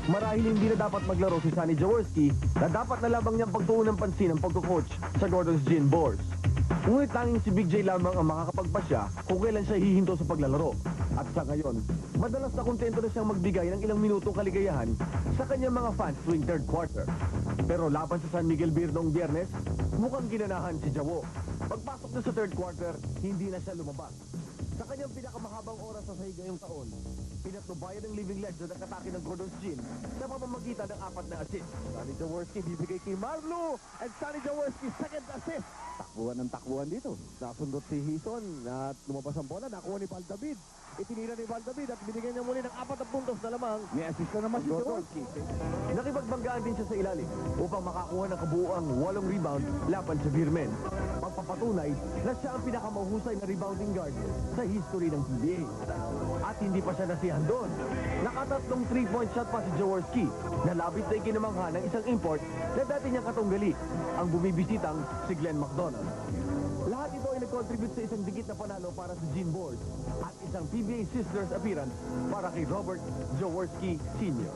Marahil hindi na dapat maglaro si Sonny Jaworski na dapat na lamang niyang pagtuunan ng pansin ang pagko-coach sa Gordon's Gin Boards. Ngunit tanging si Big J lamang ang makakapagpasya kung kailan siya hihinto sa paglalaro. At sa ngayon, madalas na kontento na siyang magbigay ng ilang minutong kaligayahan sa kanyang mga fans tuwing third quarter. Pero laban sa San Miguel Beer noong Biyernes, mukhang ginanahan si Jawo. Pagpasok na sa third quarter, hindi na siya lumabas. Sa kanyang pinakamahabang oras sa sahig ngayong taon, pinatnubayan ng living legend ang atake ng Gordon's Gin sa pamamagitan ng 4 na assist. Sonny Jaworski bibigay kay Marlo, and Sonny Jaworski second assist. Takbuhan ng takbuhan dito. Nasundot si Hison at lumabas ang bola. Nakuha ni Valdavid. Itinira ni Valdavid at binigyan niya muli ng 4 na puntos na lamang. May assist na naman si Jaworski. Nakipagbanggaan din siya sa ilalim upang makakuha ng kabuuang 8 rebound laban sa Beermen. Pagpapatunay na siya ang pinakamahusay na rebounding guard sa history ng PBA. At hindi pa siya nasiyahan doon. Nakatatlong 3-point shot pa si Jaworski na labis na ikinamangha ng isang import na dati niyang katunggali, ang bumibisitang si Glenn McDonald. Lahat ito ay nag-contribute sa isang digit na panalo para sa Gin Boards at isang PBA Sisters appearance para kay Robert Jaworski Sr.